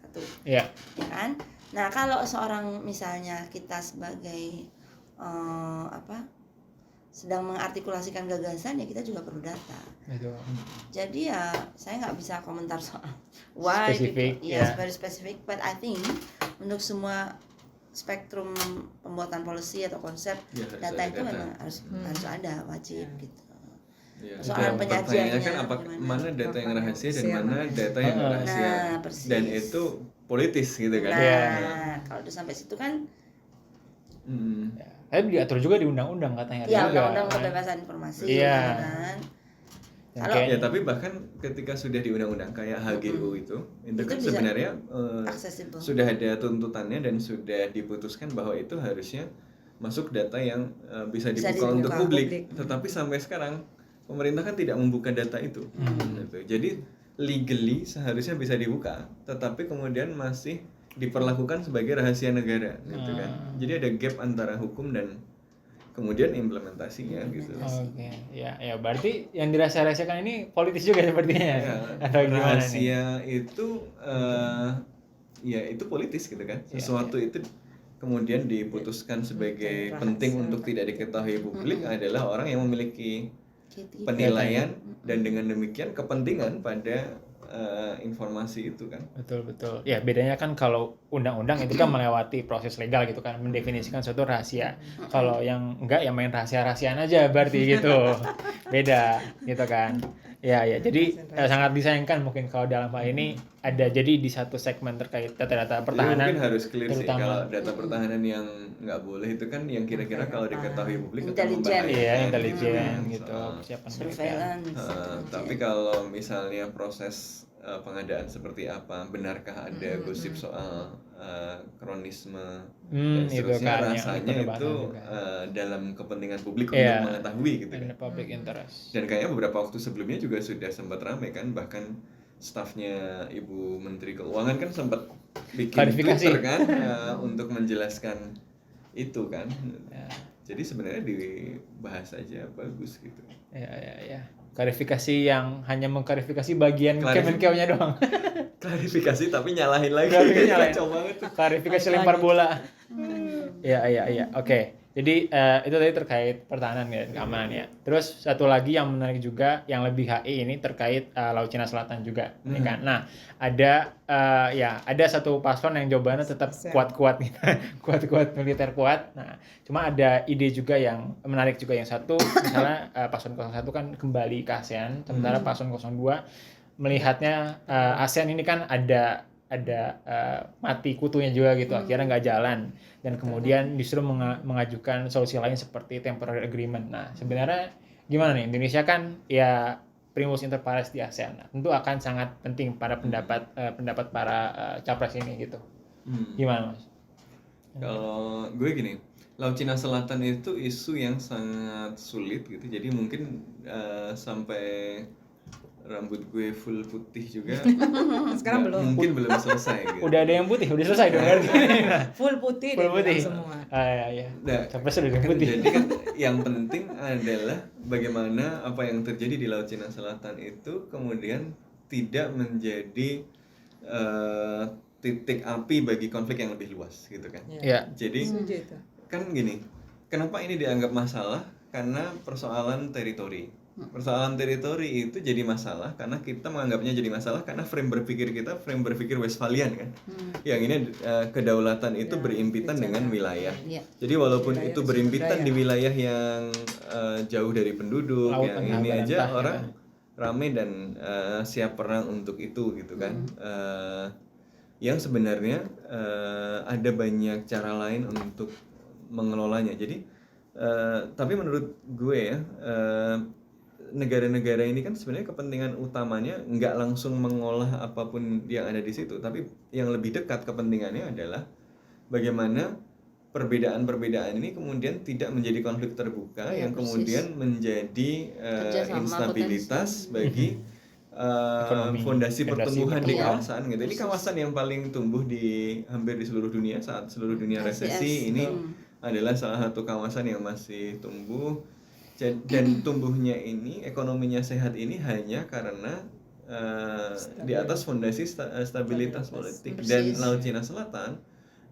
satu, ya kan? Nah kalau seorang misalnya kita sebagai sedang mengartikulasikan gagasan ya kita juga perlu data. Jadi ya saya nggak bisa komentar soal why spesifik, very specific, but I think untuk semua spektrum pembuatan policy atau konsep data itu memang harus ada, wajib gitu. Soal penyajiannya kan mana data yang rahasia dan mana data yang rahasia, dan itu politis gitu kan. Nah kalau udah sampai situ kan tapi diatur juga di undang-undang katanya. Iya, undang-undang kebebasan informasi. Iya. Kan? Ya tapi bahkan ketika sudah di undang-undang kayak HGU itu kan sebenarnya sudah ada tuntutannya dan sudah diputuskan bahwa itu harusnya masuk data yang bisa dibuka untuk publik. Tetapi sampai sekarang pemerintah kan tidak membuka data itu. Gitu. Jadi legally seharusnya bisa dibuka, tetapi kemudian masih diperlakukan sebagai rahasia negara gitu kan. Jadi ada gap antara hukum dan kemudian implementasinya gitu. Oke. Ya berarti yang dirahasiakan ini politis juga sepertinya. Atau gimana rahasia nih? Itu ya itu politis gitu kan. Sesuatu itu kemudian diputuskan sebagai penting untuk tidak diketahui publik adalah orang yang memiliki penilaian dan dengan demikian kepentingan pada informasi itu kan. Betul. Ya bedanya kan kalau undang-undang itu kan melewati proses legal gitu kan, mendefinisikan suatu rahasia. Kalau yang enggak ya main rahasia-rahasiaan aja berarti gitu. Beda gitu kan. Ya jadi sangat disayangkan mungkin kalau dalam hal ini ada jadi di satu segmen terkait data-data pertahanan. Mungkin harus clear sih kalau data pertahanan yang nggak boleh itu kan yang kira-kira kalau diketahui publik intelijen. Iya, intelijen gitu. Persiapan surveillance. Tapi kalau misalnya proses pengadaan seperti apa, benarkah ada gosip soal kronisme dan seterusnya, rasanya itu dalam kepentingan publik untuk mengetahui gitu kan. Public interest. Dan kayaknya beberapa waktu sebelumnya juga sudah sempat ramai kan, bahkan stafnya Ibu Menteri Keuangan kan sempat bikin Twitter kan untuk menjelaskan itu kan. Jadi sebenarnya dibahas aja bagus gitu. Ya. Klarifikasi yang hanya mengklarifikasi bagian Kemenkeu-nya doang. Klarifikasi tapi nyalahin lagi. Kacau banget tuh. Klarifikasi lempar bola. Iya. Oke. Jadi itu tadi terkait pertahanan dan keamanan ya. Terus satu lagi yang menarik juga yang lebih HI ini terkait Laut Cina Selatan juga, ya kan. Nah, ada satu paslon yang jawabannya tetap kuat-kuat gitu. Kuat-kuat militer kuat. Nah, cuma ada ide juga yang menarik juga, yang satu misalnya paslon 01 kan kembali ke ASEAN, sementara paslon 02 melihatnya ASEAN ini kan ada mati kutunya juga gitu, akhirnya nggak jalan, dan kemudian justru mengajukan solusi lain seperti temporary agreement. Nah sebenarnya gimana nih, Indonesia kan ya primus inter pares di ASEAN, nah, tentu akan sangat penting pada pendapat para capres ini gitu. Gimana Mas? Kalau gue gini, Laut Cina Selatan itu isu yang sangat sulit gitu, jadi mungkin sampai rambut gue full putih juga. Sekarang belum. Mungkin belum selesai gitu. Udah ada yang putih, udah selesai dong berarti. Full putih semua. Iya. Sampai sudah ada yang putih. Jadi kan yang penting adalah bagaimana apa yang terjadi di Laut Cina Selatan itu kemudian tidak menjadi titik api bagi konflik yang lebih luas gitu kan. Iya. Jadi kan gini, kenapa ini dianggap masalah? Karena persoalan teritori. Persoalan teritori itu jadi masalah karena kita menganggapnya jadi masalah karena frame berpikir Westphalian kan. Yang ini kedaulatan itu berimpitan dengan wilayah. Jadi walaupun itu berimpitan di wilayah yang jauh dari penduduk, yang ini aja orang rame dan siap perang untuk itu gitu kan. Yang sebenarnya ada banyak cara lain untuk mengelolanya. Jadi tapi menurut gue ya, negara-negara ini kan sebenarnya kepentingan utamanya nggak langsung mengolah apapun yang ada di situ, tapi yang lebih dekat kepentingannya adalah bagaimana perbedaan-perbedaan ini kemudian tidak menjadi konflik terbuka yang kemudian menjadi instabilitas bagi fondasi pertumbuhan di kawasan gitu. Ini kawasan yang paling tumbuh hampir di seluruh dunia saat seluruh dunia resesi. Ini adalah salah satu kawasan yang masih tumbuh. Dan tumbuhnya ini, ekonominya sehat ini hanya karena di atas fondasi stabilitas politik. Dan Laut Cina Selatan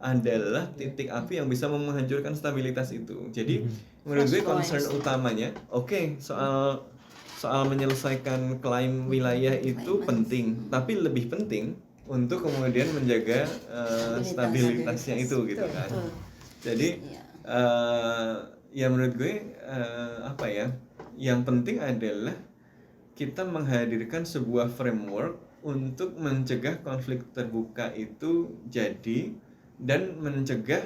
adalah titik api yang bisa menghancurkan stabilitas itu. Jadi menurut gue concern utamanya, soal menyelesaikan klaim wilayah itu penting, tapi lebih penting untuk kemudian menjaga stabilitasnya itu gitu kan. Jadi ya menurut gue yang penting adalah kita menghadirkan sebuah framework untuk mencegah konflik terbuka itu jadi dan mencegah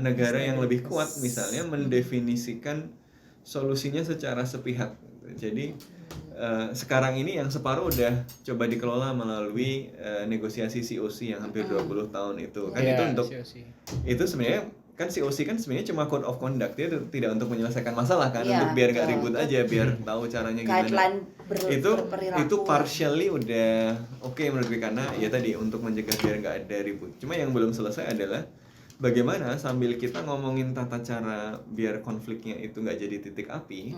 negara yang lebih kuat misalnya mendefinisikan solusinya secara sepihak. Jadi sekarang ini yang separuh udah coba dikelola melalui negosiasi COC yang hampir 20 tahun itu kan. Itu untuk COC. Itu sebenarnya kan COC kan sebenarnya cuma code of conduct, dia tidak untuk menyelesaikan masalah kan, untuk biar nggak ribut aja, biar tahu caranya gimana. Itu partially udah oke menurut gue karena ya tadi untuk mencegah biar nggak ada ribut. Cuma yang belum selesai adalah bagaimana sambil kita ngomongin tata cara biar konfliknya itu nggak jadi titik api,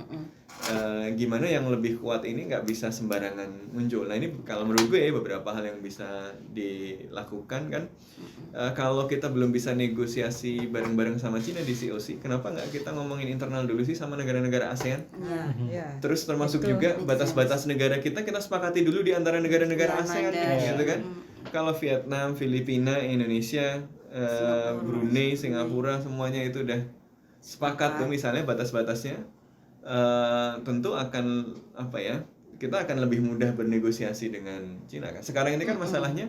gimana yang lebih kuat ini nggak bisa sembarangan muncul. Nah ini kalau menurut gue beberapa hal yang bisa dilakukan kan. Kalau kita belum bisa negosiasi bareng-bareng sama Cina di COC, kenapa nggak kita ngomongin internal dulu sih sama negara-negara ASEAN? Terus termasuk juga batas-batas negara kita sepakati dulu di antara negara-negara ASEAN gitu kan. Kalau Vietnam, Filipina, Indonesia, Brunei, Singapura semuanya itu udah sepakat tuh misalnya batas-batasnya, tentu akan kita akan lebih mudah bernegosiasi dengan Cina kan. Sekarang ini kan masalahnya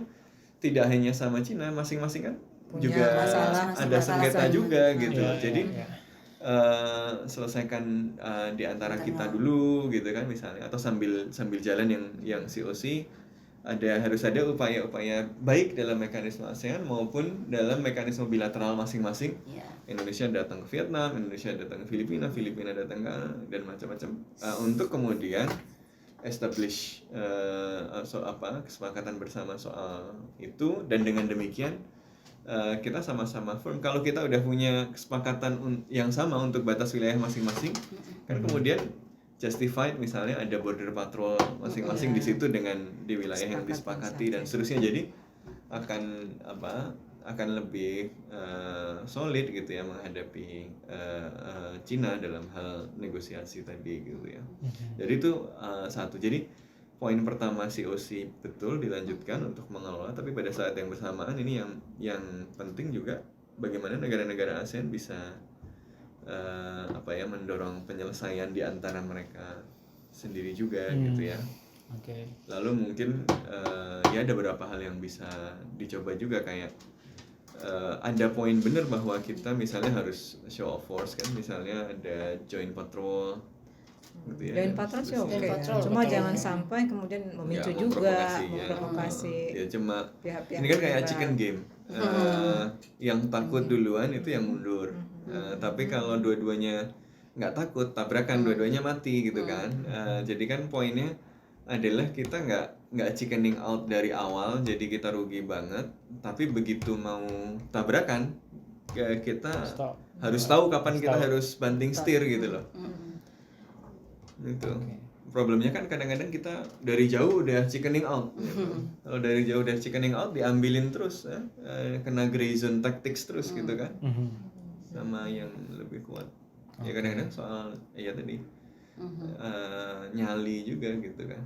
tidak hanya sama Cina, masing-masing kan juga ada sengketa juga gitu. Jadi selesaikan di antara kita dulu gitu kan misalnya, atau sambil jalan yang COC harus ada upaya-upaya baik dalam mekanisme ASEAN maupun dalam mekanisme bilateral masing-masing. Indonesia datang ke Vietnam, Indonesia datang ke Filipina datang ke dan macam-macam untuk kemudian establish kesepakatan bersama soal itu, dan dengan demikian kita sama-sama firm. Kalau kita udah punya kesepakatan yang sama untuk batas wilayah masing-masing, kan kemudian justified misalnya ada border patrol masing-masing di situ dengan di wilayah yang disepakati dan seterusnya. Jadi akan lebih solid gitu ya menghadapi Cina dalam hal negosiasi tadi gitu ya. Jadi itu satu. Jadi poin pertama COC betul dilanjutkan untuk mengelola, tapi pada saat yang bersamaan ini yang penting juga bagaimana negara-negara ASEAN bisa mendorong penyelesaian di antara mereka sendiri juga gitu ya. Lalu mungkin ya ada beberapa hal yang bisa dicoba juga, kayak ada poin benar bahwa kita misalnya harus show of force kan, misalnya ada joint patrol gitu ya. Joint patrol sih oke. Cuma jangan sampai kemudian memicu juga memprovokasi. Ya cuma ini kan kayak chicken game. Yang takut duluan itu yang mundur. Tapi kalau dua-duanya nggak takut, tabrakan dua-duanya mati gitu kan. Jadi kan poinnya adalah kita nggak chickening out dari awal, jadi kita rugi banget. Tapi begitu mau tabrakan, kita harus tahu kapan kita harus banting setir gitu loh. Gitu. Problemnya kan kadang-kadang kita dari jauh udah chickening out. Kalau dari jauh udah chickening out, diambilin terus, kena gray zone tactics terus gitu kan. Sama yang lebih kuat. Ya kadang-kadang soal tadi nyali juga gitu kan.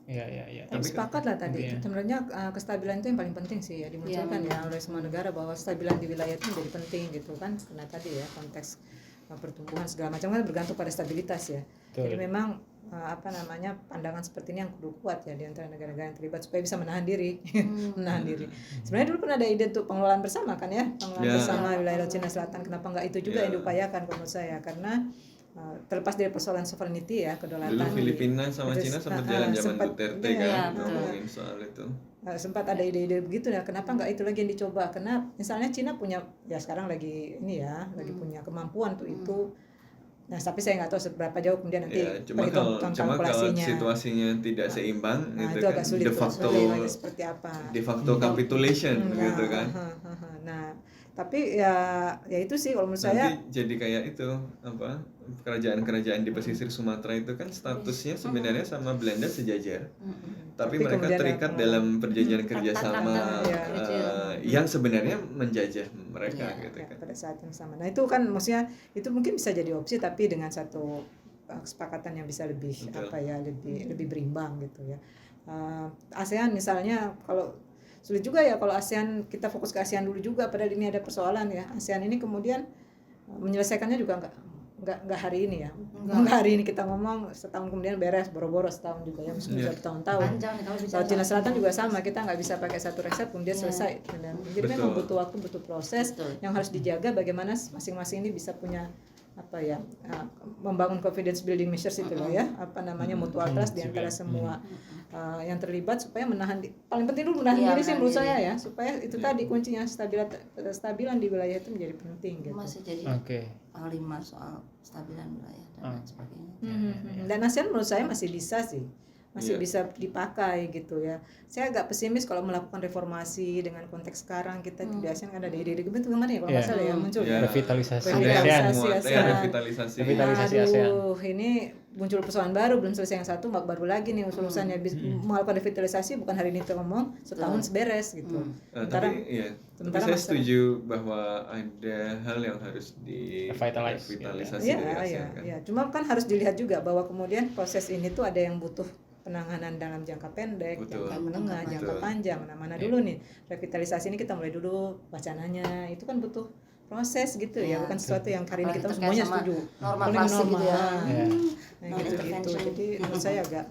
Iya. Tapi sepakat lah tadi. Sebenarnya kestabilan itu yang paling penting sih ya dimunculkan ya oleh semua negara, bahwa kestabilan di wilayah itu menjadi penting gitu kan. Karena tadi ya konteks pertumbuhan segala macam kan bergantung pada stabilitas ya. Betul. Jadi memang pandangan seperti ini yang kudu kuat ya di antara negara-negara yang terlibat supaya bisa menahan diri. Menahan diri. Sebenarnya dulu pernah ada ide untuk pengelolaan bersama kan ya, pengelolaan bersama wilayah Laut Cina Selatan. Kenapa enggak itu juga yang diupayakan menurut saya, karena terlepas dari persoalan sovereignty ya, kedaulatan. Dulu Filipina sama Cina sempat jalan zaman Duterte kan ngomongin soal itu. Sempat ada ide-ide begitu ya, kenapa nggak itu lagi yang dicoba? Karena misalnya Cina punya ya sekarang lagi ini ya, lagi punya kemampuan tuh itu. Nah, tapi saya nggak tahu seberapa jauh kemudian nanti perhitungan kalkulasinya. Kalau situasinya tidak seimbang gitu itu kan. Agak sulit seperti apa. De facto capitulation gitu kan. Nah, tapi ya itu sih kalau menurut nanti saya jadi kayak itu kerajaan-kerajaan di pesisir Sumatera itu kan statusnya sebenarnya sama Belanda sejajar, tapi mereka terikat dalam perjanjian kerjasama yang sebenarnya menjajah mereka gitu kan. Pada saat yang sama. Nah itu kan maksudnya itu mungkin bisa jadi opsi, tapi dengan satu kesepakatan yang bisa lebih lebih berimbang gitu ya. ASEAN misalnya, kalau sulit juga ya kalau ASEAN, kita fokus ke ASEAN dulu juga, padahal ini ada persoalan ya. ASEAN ini kemudian menyelesaikannya juga enggak hari ini ya. Enggak hari ini kita ngomong, setahun kemudian beres, boro-boro setahun juga ya, meskipun bisa bertahun-tahun. Laut Cina Selatan juga sama, kita nggak bisa pakai satu resep kemudian selesai. Jadi memang butuh waktu, butuh proses yang harus dijaga, bagaimana masing-masing ini bisa punya membangun confidence building measures itu loh ya, mutual trust di antara semua yang terlibat, supaya paling penting dulu menahan diri sih menurut saya ya, supaya itu tadi kuncinya stabilan di wilayah itu menjadi penting gitu. Masih jadi panglima soal stabilan wilayah dan sebagainya. Dan ASEAN menurut saya masih bisa sih, bisa dipakai gitu ya. Saya agak pesimis kalau melakukan reformasi dengan konteks sekarang kita di ASEAN kan ada ide-ide gitu kemarin ya kalau nggak salah ya muncul. Revitalisasi ASEAN. Ini muncul persoalan baru, belum selesai yang satu, baru lagi nih urusannya melakukan revitalisasi, bukan hari ini kita ngomong setahun beres gitu. Tapi saya setuju bahwa ada hal yang harus revitalisasi dari ASEAN kan. Ya, cuma kan harus dilihat juga bahwa kemudian proses ini tuh ada yang butuh penanganan dalam jangka pendek, jangka menengah, jangka panjang. Nah, mana dulu nih revitalisasi ini kita mulai dulu wacananya, itu kan butuh proses gitu ya, bukan sesuatu yang hari ini kita semuanya setuju. Normal klasik gitu ya. Gitu. Jadi menurut saya agak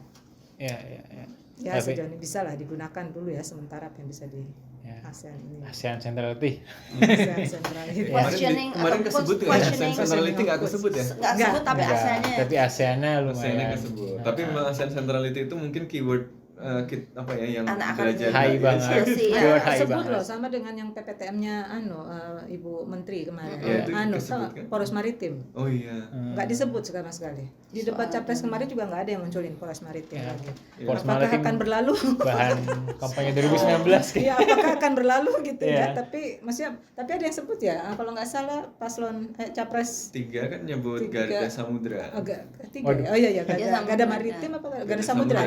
ya sejauh ini bisa lah digunakan dulu ya sementara apa yang bisa di ASEAN ini. ASEAN Centrality. Kemarin kesebut ya, ASEAN Centrality nggak kesebut ya? Nggak kesebut, tapi ASEAN-nya. Tapi ASEAN-nya lumayan. Kesebut. Tapi memang ASEAN Centrality itu mungkin keyword yang belajar high banget. Sebut loh sama dengan yang PPTM-nya Ibu Menteri kemarin. Poros maritim. Oh iya. Nggak disebut sama sekali. Di debat capres kemarin juga nggak ada yang munculin poros maritim lagi. Poros apakah maritim akan berlalu? Bahan kampanye 2019. Iya, apakah akan berlalu gitu ya? Tapi ada yang sebut ya. Kalau nggak salah paslon capres 3 kan nyebut Garda Samudra. Tiga. Oh iya, Garda maritim apa Garda Samudra?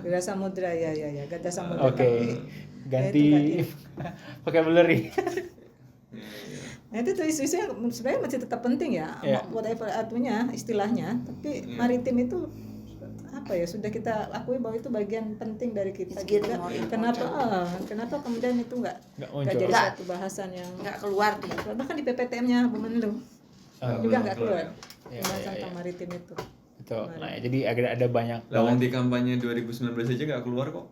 Garda Samudra ya, Garda Samudra. Oke. Ganti vocabulary. Nah itu tuh isu-isu yang sebenarnya masih tetap penting ya, whatever artinya istilahnya, tapi maritim itu sudah kita akui bahwa itu bagian penting dari kita juga. Kenapa kemudian itu nggak jadi satu bahasan yang nggak keluar bahkan di PPTM-nya Bu Menlu juga nggak keluar pembahasan tentang maritim itu. Betul. Nah, jadi ada banyak. Lawan di kampanye 2019 aja nggak keluar kok.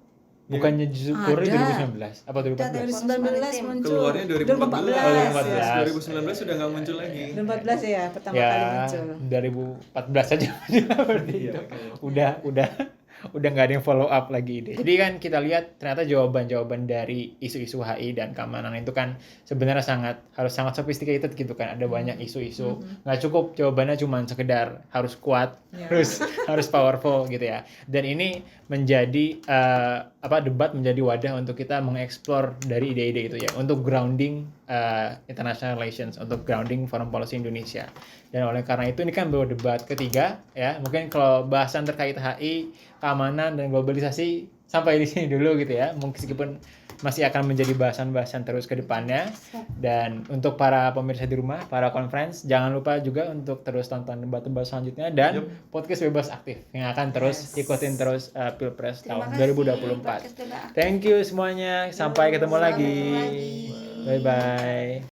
Bukannya justru keluarnya 2019? Apa 2014 muncul. Keluarnya 2014. 2019 sudah nggak muncul lagi. 2014 ya pertama kali muncul. 2014 aja berarti itu. Udah nggak ada yang follow up lagi ide. Jadi kan kita lihat ternyata jawaban dari isu-isu HI dan keamanan itu kan sebenarnya harus sangat sophisticated gitu kan. Ada banyak isu-isu. Nggak cukup jawabannya cuma sekedar harus kuat, harus powerful gitu ya. Dan ini menjadi debat menjadi wadah untuk kita mengeksplor dari ide-ide itu ya, untuk grounding international relations, untuk grounding foreign policy Indonesia. Dan oleh karena itu ini kan baru debat ketiga ya. Mungkin kalau bahasan terkait HI, keamanan dan globalisasi sampai di sini dulu gitu ya. Meskipun masih akan menjadi bahasan-bahasan terus ke depannya. Dan untuk para pemirsa di rumah, para conference, jangan lupa juga untuk terus tonton debat-debat selanjutnya dan podcast Bebas Aktif yang akan terus ikutin terus Pilpres tahun 2024. Thank you semuanya. Sampai ketemu lagi. Bye bye.